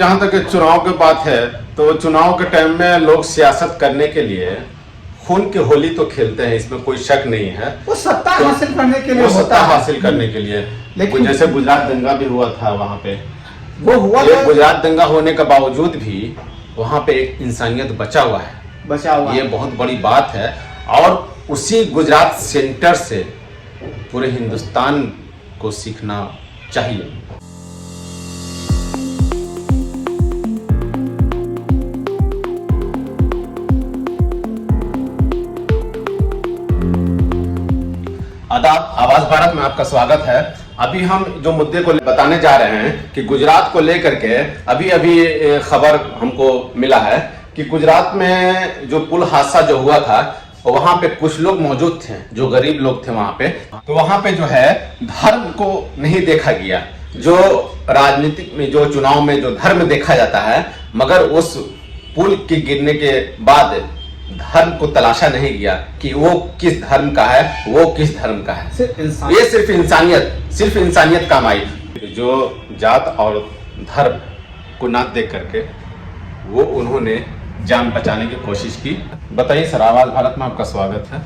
जहाँ तक चुनाव की बात है तो चुनाव के टाइम में लोग सियासत करने के लिए खून की होली तो खेलते हैं, इसमें कोई शक नहीं है। वो सत्ता हासिल करने के लिए वो सत्ता हासिल करने के लिए। लेकिन जैसे गुजरात दंगा भी हुआ था, वहाँ पे वो हुआ था। गुजरात दंगा होने के बावजूद भी वहाँ पे एक इंसानियत बचा हुआ है, ये बहुत बड़ी बात है। और उसी गुजरात सेंटर से पूरे हिंदुस्तान को सीखना चाहिए। आदाब, आवाज भारत में आपका स्वागत है। अभी हम जो मुद्दे को बताने जा रहे हैं कि गुजरात को लेकर के अभी खबर हमको मिला है कि गुजरात में जो पुल हादसा जो हुआ था वहां पे कुछ लोग मौजूद थे जो गरीब लोग थे वहां पे। तो वहां पे जो है धर्म को नहीं देखा गया, जो राजनीतिक में जो चुनाव में जो धर्म देखा जाता है, मगर उस पुल के गिरने के बाद धर्म को तलाशा नहीं गया कि वो किस धर्म का है, वो किस धर्म का है। ये सिर्फ इंसानियत काम आई। जो जात और धर्म को ना देख करके वो उन्होंने जान बचाने की कोशिश की। बताइए सर, आवाज भारत में आपका स्वागत है।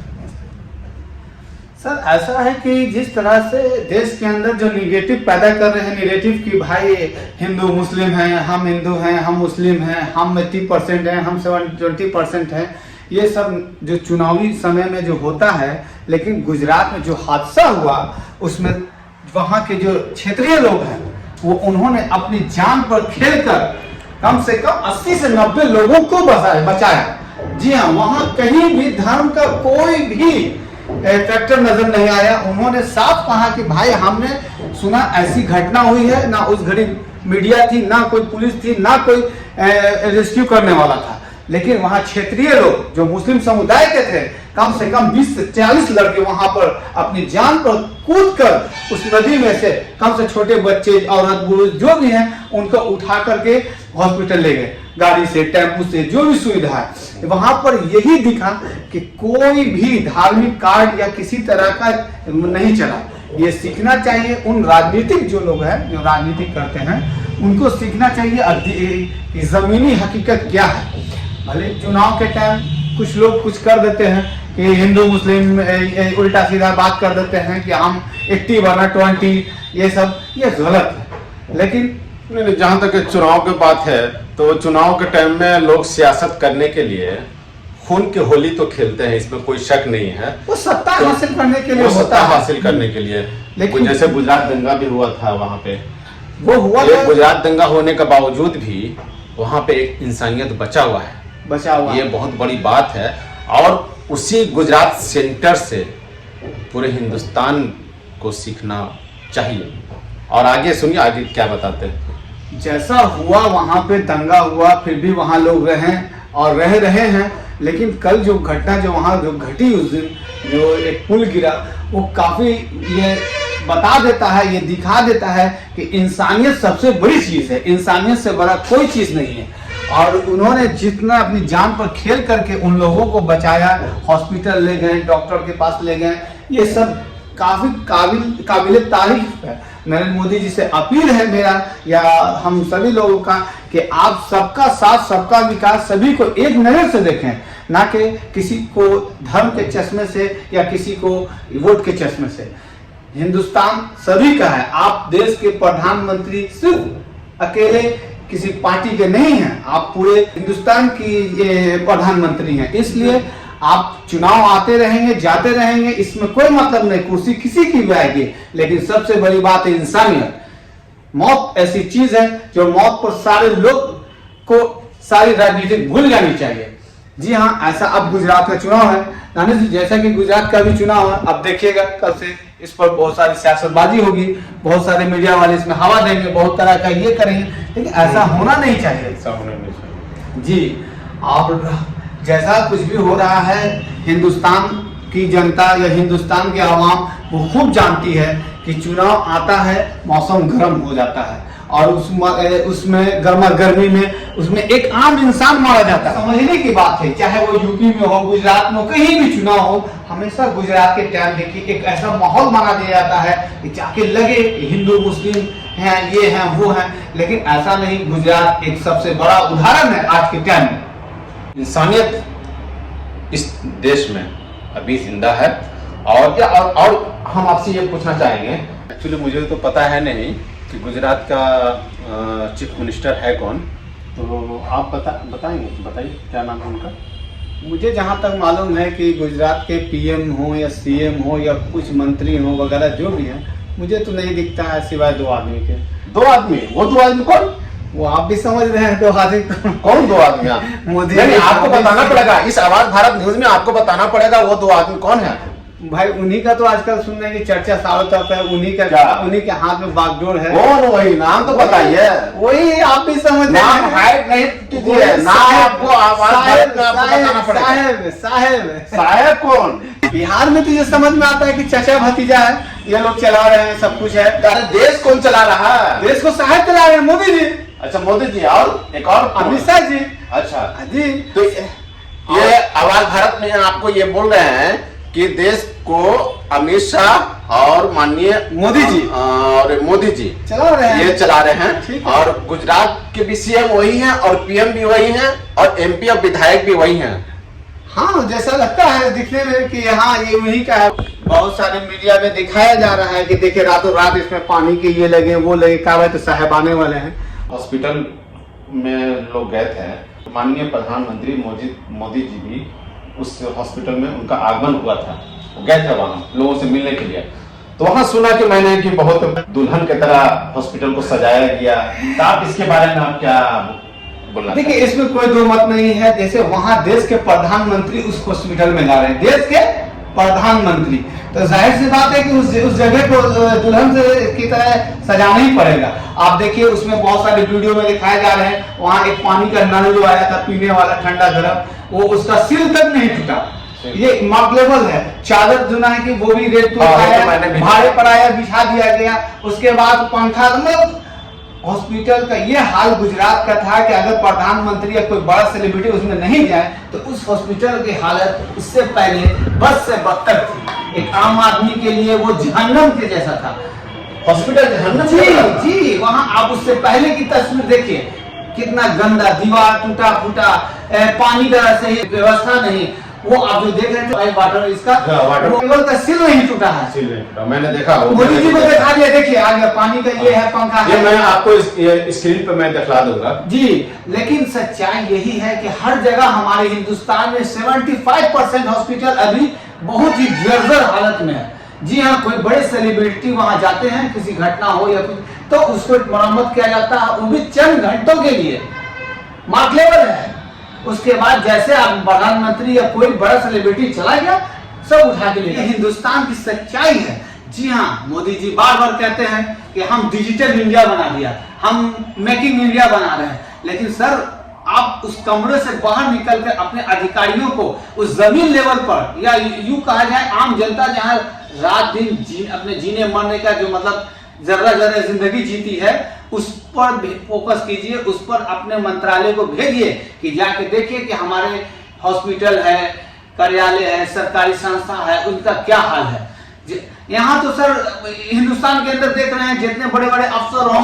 सर ऐसा है कि जिस तरह से देश के अंदर जो निगेटिव पैदा कर रहे हैं, निगेटिव कि भाई हिंदू मुस्लिम हैं, हम हिंदू हैं, हम मुस्लिम हैं, हम 80% हैं, हम 20% हैं, ये सब जो चुनावी समय में जो होता है। लेकिन गुजरात में जो हादसा हुआ उसमें वहाँ के जो क्षेत्रीय लोग हैं वो उन्होंने अपनी जान पर खेलकर कम से कम 80 से 90 लोगों को बचाया। जी हाँ, वहाँ कहीं भी धर्म का कोई भी फैक्टर नजर नहीं आया। उन्होंने साफ कहा कि भाई हमने सुना ऐसी घटना हुई है, ना उस घड़ी मीडिया थी, ना कोई पुलिस थी, ना कोई रेस्क्यू करने वाला था। लेकिन वहां क्षेत्रीय लोग जो मुस्लिम समुदाय के थे, कम से कम 20 से 40 लड़के वहां पर अपनी जान पर कूदकर उस नदी में से कम से छोटे बच्चे, औरत, पुरुष जो भी हैं उनको उठा करके हॉस्पिटल ले गए, गाड़ी से, टेम्पू से, जो भी सुविधा है। वहां पर यही दिखा कि कोई भी धार्मिक कार्ड या किसी तरह का नहीं चला। ये सीखना चाहिए उन राजनीतिक जो लोग हैं, जो राजनीति करते हैं, उनको सीखना चाहिए जमीनी हकीकत क्या है। भले चुनाव के टाइम कुछ लोग कुछ कर देते हैं कि हिंदू मुस्लिम उल्टा सीधा बात कर देते हैं कि हम 80 वरना 20, ये सब ये गलत है। लेकिन जहाँ तक चुनाव की बात है तो चुनाव के टाइम में लोग सियासत करने के लिए खून की होली तो खेलते हैं, इसमें कोई शक नहीं है। वो सत्ता हासिल करने के लिए सत्ता हासिल करने के लिए। लेकिन जैसे गुजरात दंगा भी हुआ था, वहाँ पे वो हुआ था। गुजरात दंगा होने के बावजूद भी वहाँ पे एक इंसानियत बचा हुआ है, ये बहुत बड़ी बात है। और उसी गुजरात सेंटर से पूरे हिंदुस्तान को सीखना चाहिए। और आगे सुनिए, आगे क्या बताते हैं। जैसा हुआ वहां पे दंगा हुआ, फिर भी वहां लोग रहे और रह रहे हैं। लेकिन कल जो घटना जो वहां जो घटी उस दिन जो एक पुल गिरा, वो काफी ये बता देता है, ये दिखा देता है कि इंसानियत सबसे बड़ी चीज है, इंसानियत से बड़ा कोई चीज नहीं है। और उन्होंने जितना अपनी जान पर खेल करके उन लोगों को बचाया, हॉस्पिटल ले गए, डॉक्टर के पास ले गए, ये सब काफी काबिल तारीफ है। नरेंद्र मोदी जी से अपील है मेरा या हम सभी लोगों का कि आप सबका साथ, सबका विकास, सभी को एक नजर से देखें, ना कि किसी को धर्म के चश्मे से या किसी को वोट के चश्मे से। हिंदुस्तान सभी का है। आप देश के प्रधानमंत्री सिर्फ अकेले किसी पार्टी के नहीं हैं, आप पूरे हिंदुस्तान की प्रधानमंत्री हैं। इसलिए आप चुनाव आते रहेंगे, जाते रहेंगे, इसमें कोई मतलब नहीं, कुर्सी किसी की भी आएगी। लेकिन सबसे बड़ी बात है इंसानियत। मौत ऐसी चीज है जो मौत पर सारे लोग को सारी राजनीति भूल जानी चाहिए। जी हाँ, ऐसा अब गुजरात का चुनाव है नानी जी, जैसा कि गुजरात का भी चुनाव है। अब देखिएगा कल से इस पर बहुत सारी सियासतबाजी होगी, बहुत सारे मीडिया वाले इसमें हवा देंगे, बहुत तरह का ये करेंगे। लेकिन ऐसा होना नहीं चाहिए, ऐसा होना नहीं चाहिए। जी, आप जैसा कुछ भी हो रहा है, हिंदुस्तान की जनता या हिंदुस्तान के आवाम वो खूब जानती है कि चुनाव आता है, मौसम गर्म हो जाता है और उसमें गर्मा गर्मी में उसमें एक आम इंसान मारा जाता है। समझने की बात है, चाहे वो यूपी में हो, गुजरात में हो, कहीं भी चुनाव हो, हमेशा गुजरात के टाइम देखिए एक ऐसा माहौल बना दिया जाता है कि जाके लगे कि हिंदू मुस्लिम हैं, ये हैं, वो हैं, लेकिन ऐसा नहीं। गुजरात एक सबसे बड़ा उदाहरण है आज के टाइम में। इंसानियत इस देश में अभी जिंदा है। और हम आपसे ये पूछना चाहेंगे, एक्चुअली मुझे तो पता है नहीं कि गुजरात का चीफ मिनिस्टर है कौन, तो आप बताइए क्या नाम है उनका। मुझे जहाँ तक मालूम है कि गुजरात के पीएम हो या सीएम हो या कुछ मंत्री हो वगैरह जो भी है, मुझे तो नहीं दिखता है सिवाय 2 आदमी के। 2 आदमी? वो 2 आदमी कौन? वो आप भी समझ रहे हैं 2 आदमी कौन 2 आदमी? मोदी। नहीं, आपको बताना पड़ेगा, इस आवाज भारत न्यूज में आपको बताना पड़ेगा वो 2 आदमी कौन है। भाई उन्हीं का तो आजकल सुनने की चर्चा चारों तरफ है, उन्हीं के हाथ में बागडोर है। कौन? वही नाम तो बताइए। वही आप भी समझ रहे हैं। हाइड नहीं कीजिए, नाम आपको आवाज भारत में आपको बताना पड़ेगा। साहेब कौन? बिहार में तो ये समझ में आता है कि चाचा भतीजा है, ये लोग चला रहे हैं, सब कुछ है। अरे देश कौन चला रहा है? देश को साहेब चला रहे हैं मोदी जी। अच्छा, मोदी जी। और एक और अमित शाह जी। अच्छा जी। तो ये आवाज भारत में आपको ये बोल रहे हैं कि देश को अमित शाह और माननीय मोदी जी चला रहे हैं, ये चला रहे हैं। ठीक है। और गुजरात के भी सीएम वही हैं और पीएम भी वही हैं और एमपी और विधायक भी वही हैं। हाँ, जैसा लगता है दिखने में कि हाँ ये वही का है। बहुत सारे मीडिया में दिखाया जा रहा है कि देखिए रातों रात इसमें पानी के ये लगे वो लगे, क्या तो साहब आने वाले हैं। हॉस्पिटल में लोग गए थे, माननीय प्रधानमंत्री मोदी जी भी उस हॉस्पिटल में उनका आगमन हुआ था, गए थे वहां लोगों से मिलने के लिए। तो वहां सुना कि मैंने कि बहुत दुल्हन की तरह हॉस्पिटल को सजाया गया। तो आप इसके बारे में आप क्या बोलना? देखिए इसमें कोई दो मत नहीं है। जैसे वहां देश के प्रधानमंत्री उस हॉस्पिटल में जा रहे हैं, देश के प्रधानमंत्री, तो जाहिर सी बात है कि उस जगह को दुल्हन की तरह सजाना ही पड़ेगा। आप देखिए उसमें बहुत सारे वीडियो में दिखाए जा रहे हैं, वहां एक पानी का नल जो आया था पीने वाला ठंडा गर्म, वो उसका सिल तक नहीं टूटा। ये मकलेबल है। चादर जो है कि वो भी रेत भाड़े पर आया, बिछा दिया गया। उसके बाद पंखा, मतलब हॉस्पिटल का ये हाल गुजरात का था कि अगर प्रधानमंत्री या कोई बड़ा सेलिब्रिटी उसमें नहीं जाए तो उस हॉस्पिटल की हालत उससे पहले बस से बदतर थी। एक आम आदमी के लिए वो जहन्नम के जैसा था हॉस्पिटल। जहन्नम? जी, वहां आप उससे पहले की तस्वीर देखिए, कितना गंदा, दीवार टूटा फूटा, पानी का सही व्यवस्था नहीं। वो आप जो देख रहे थे वाटर, इसका केवल का सिल नहीं टूटा है। मैंने देखा, मोदी जी को दिखा दिया, देखिए आ गया पानी का, ये है पंखा है। मैं आपको स्क्रीन पे मैं दिखला दूंगा जी। लेकिन सच्चाई यही है कि हर जगह हमारे हिंदुस्तान में 75% हॉस्पिटल अभी बहुत ही जर्जर हालत में है। जी हाँ, कोई बड़े सेलिब्रिटी वहां जाते हैं, किसी घटना हो या कुछ, तो उसको मरम्मत किया जाता है, वो भी चंद घंटों के लिए, मार्कलेबल है। उसके बाद जैसे आप प्रधानमंत्री या कोई बड़ा सेलिब्रिटी चला गया, सब उठा के लिए। हिंदुस्तान की सच्चाई है। जी हाँ, मोदी जी बार बार कहते हैं कि हम डिजिटल इंडिया बना दिया, हम मेकिंग इंडिया बना रहे हैं। लेकिन सर, आप उस कमरे से बाहर निकलकर अपने अधिकारियों को उस जमीन लेवल पर, या यूं कहा जाए आम जनता जहां रात दिन अपने जीने मरने का जो मतलब जर्रा जर्रा जिंदगी जीती है, उस पर भी फोकस कीजिए, उस पर अपने मंत्रालय को भेजिए कि जाके देखिए कि हमारे हॉस्पिटल है, कार्यालय है, सरकारी संस्था है, उनका क्या हाल है। यहाँ तो सर हिंदुस्तान के अंदर देख रहे हैं जितने बड़े बड़े अफसर हों,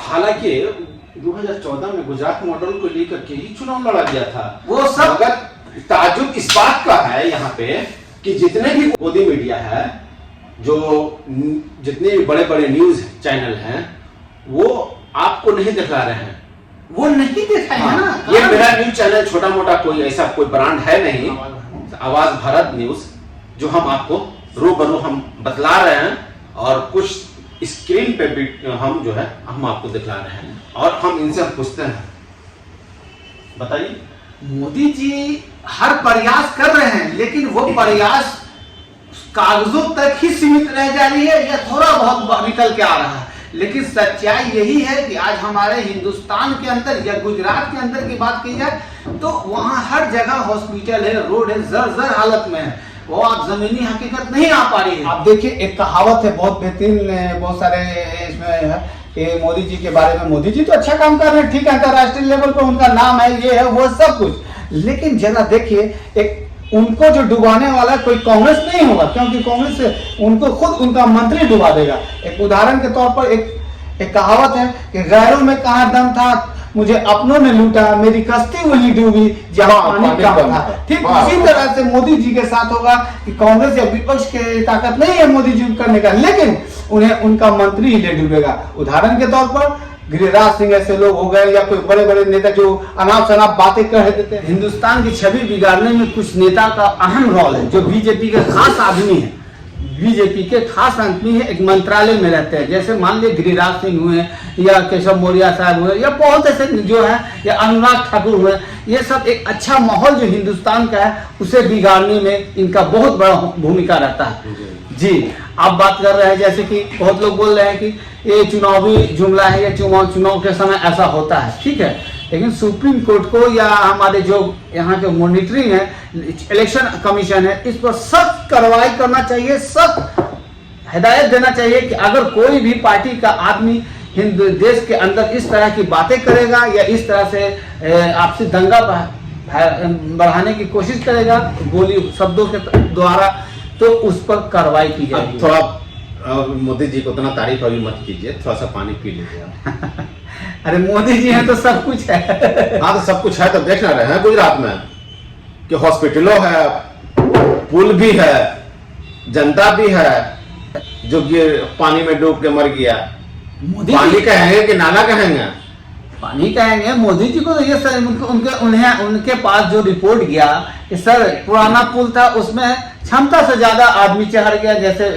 हालांकि 2014 में गुजरात मॉडल को लेकर के ही चुनाव लड़ा गया था। वो सब अगर ताजुब इस बात का है यहाँ पे कि जितने भी मोदी मीडिया है, जो जितने भी बड़े बड़े न्यूज चैनल हैं, वो आपको नहीं दिखा रहे हैं, वो नहीं दिखाएंगे ना। ये मेरा न्यूज चैनल छोटा मोटा कोई ऐसा कोई ब्रांड है नहीं, आवाज भारत न्यूज, जो हम आपको रूबरू हम बतला रहे हैं और कुछ स्क्रीन पे भी हम जो है हम आपको दिखला रहे हैं और हम इनसे पूछते हैं, बताइए। मोदी जी हर प्रयास कर रहे हैं, लेकिन वो प्रयास कागजों तक ही सीमित रह जा रही है या थोड़ा बहुत निकल के आ रहा है। लेकिन सच्चाई यही है कि आज हमारे हिंदुस्तान के अंदर या गुजरात के अंदर की बात की जाए तो वहां हर जगह हॉस्पिटल है, रोड है, जर्जर हालत में है। वो आप जमीनी हकीकत नहीं आ पा रही है। आप देखिए एक कहावत है बहुत बेहतरीन, बहुत सारे इसमें है कि मोदी जी के बारे में, मोदी जी तो अच्छा काम कर रहे हैं, ठीक है, अंतरराष्ट्रीय लेवल पर उनका नाम है, ये है वो सब कुछ, लेकिन जरा देखिए एक उनको जो डुबाने वाला कोई कांग्रेस नहीं होगा, क्योंकि कांग्रेस से उनको खुद उनका मंत्री डुबा देगा। एक उदाहरण के तौर पर एक एक कहावत है कि गैरों में कहाँ दम था, मुझे अपनों ने लूटा, मेरी कश्ती वही डूबी जहाँ पानी कम था। ठीक उसी तरह से मोदी जी के साथ होगा कि कांग्रेस या विपक्ष के ताकत नहीं है मोदी जी करने का, लेकिन उन्हें उनका मंत्री ही ले डूबेगा। उदाहरण के तौर पर गिरिराज सिंह ऐसे लोग हो गए, या कोई बड़े बड़े नेता जो अनाप शनाप बातें कह देते हैं। हिंदुस्तान की छवि बिगाड़ने में कुछ नेता का अहम रोल है, जो बीजेपी के खास आदमी है, बीजेपी के खास आदमी है, एक मंत्रालय में रहते हैं। जैसे मान लीजिए गिरिराज सिंह हुए या केशव मौर्य साहब हुए या बहुत ऐसे जो है, या अनुराग ठाकुर हुए, ये सब एक अच्छा माहौल जो हिंदुस्तान का है उसे बिगाड़ने में इनका बहुत बड़ा भूमिका रहता है। जी आप बात कर रहे हैं जैसे कि बहुत लोग बोल रहे हैं कि ये चुनावी जुमला है, या चुनाव के समय ऐसा होता है, ठीक है, लेकिन सुप्रीम कोर्ट को या हमारे जो यहाँ के मॉनिटरिंग है, इलेक्शन कमीशन है, इस पर सख्त कार्रवाई करना चाहिए, सख्त हिदायत देना चाहिए कि अगर कोई भी पार्टी का आदमी हिंदू देश के अंदर इस तरह की बातें करेगा या इस तरह से आपसी दंगा बढ़ाने की कोशिश करेगा गोली शब्दों के द्वारा, तो उस पर कार्रवाई की जाएगी। थोड़ा मोदी जी को उतना तारीफ अभी मत कीजिए, थोड़ा सा पानी पी लीजिए आप। अरे मोदी जी हैं तो सब कुछ है। हाँ तो सब कुछ है, तो देख ना रहे हैं गुजरात में कि हॉस्पिटलों है, पुल भी है, जनता भी है जो पानी में डूब के मर गया। पानी कहेंगे कि नाला कहेंगे? पानी कहेंगे। मोदी जी को तो ये सर उनके पास जो रिपोर्ट गया कि सर पुराना पुल था उसमें क्षमता से ज्यादा आदमी चढ़ गया, जैसे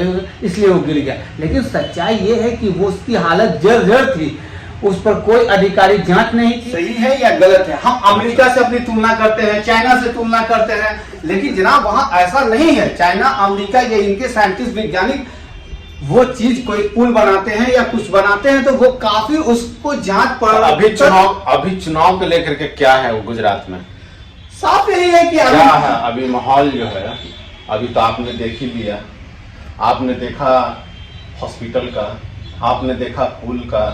इसलिए वो गिर गया। लेकिन सच्चाई ये है कि वो उसकी हालत जर्जर थी, उस पर कोई आधिकारिक जांच नहीं थी। सही है या गलत है? हम अमेरिका से अपनी तुलना करते हैं, चाइना से तुलना करते हैं, लेकिन जनाब वहां ऐसा नहीं है। चाइना, अमेरिका, ये इनके साइंटिस्ट वैज्ञानिक वो चीज कोई पुल बनाते हैं या कुछ बनाते हैं तो वो काफी उसको जांच पर। अभी चुनाव को लेकर के क्या है वो गुजरात में? साफ यही है कि क्या है अभी माहौल जो है, अभी तो आपने देख ही लिया, आपने देखा हॉस्पिटल का, आपने देखा पुल का,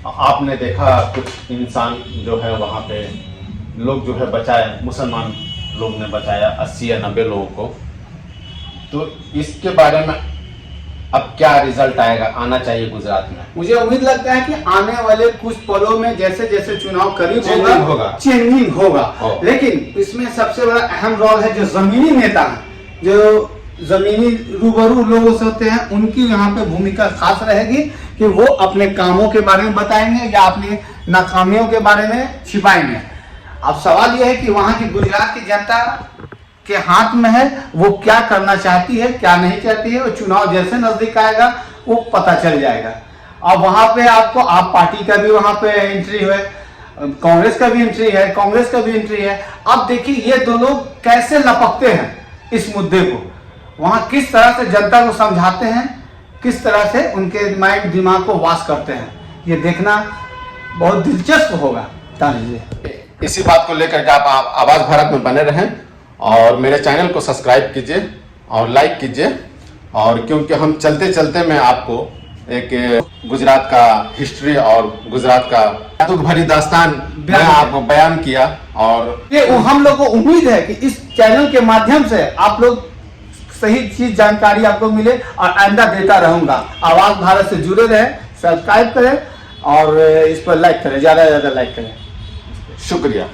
आपने देखा कुछ इंसान जो है वहां पे लोग जो है बचाए, मुसलमान लोग ने बचाया 80 या 90 लोगों को। तो इसके बारे में अब क्या रिजल्ट आना चाहिए गुजरात में? मुझे उम्मीद लगता है कि आने वाले कुछ पलों में जैसे जैसे चुनाव करीब होगा चेंजिंग होगा। लेकिन इसमें सबसे बड़ा अहम रोल है जो जमीनी नेता हैं, जो जमीनी रूबरू लोगों से होते हैं, उनकी यहाँ पे भूमिका खास रहेगी कि वो अपने कामों के बारे में बताएंगे या अपनी नाकामियों के बारे में छिपाएंगे। अब सवाल यह है कि वहाँ की गुजरात की जनता के हाथ में है, वो क्या करना चाहती है क्या नहीं चाहती है। वो चुनाव जैसे नजदीक आएगा वो पता चल जाएगा। अब वहां पे आपको आप पार्टी का भी वहां पे एंट्री है, कांग्रेस का भी एंट्री है, कांग्रेस का भी एंट्री है। अब देखिए ये दो लोग कैसे लपकते हैं इस मुद्दे को, वहां किस तरह से जनता को समझाते हैं, किस तरह से उनके माइंड दिमाग को वाश करते हैं, ये देखना बहुत दिलचस्प होगा। इसी बात को लेकर के आप आवाज भारत में बने रहें और मेरे चैनल को सब्सक्राइब कीजिए और लाइक कीजिए, और क्योंकि हम चलते चलते मैं आपको एक गुजरात का हिस्ट्री और गुजरात का दुख भरी दास्तान मैं आपको बयान किया। और ये हम लोग को उम्मीद है कि इस चैनल के माध्यम से आप लोग सही चीज जानकारी आपको मिले, और आइंदा देता रहूंगा। आवाज भारत से जुड़े रहें, सब्सक्राइब करें और इस पर लाइक करें, ज्यादा से ज्यादा लाइक करें। शुक्रिया।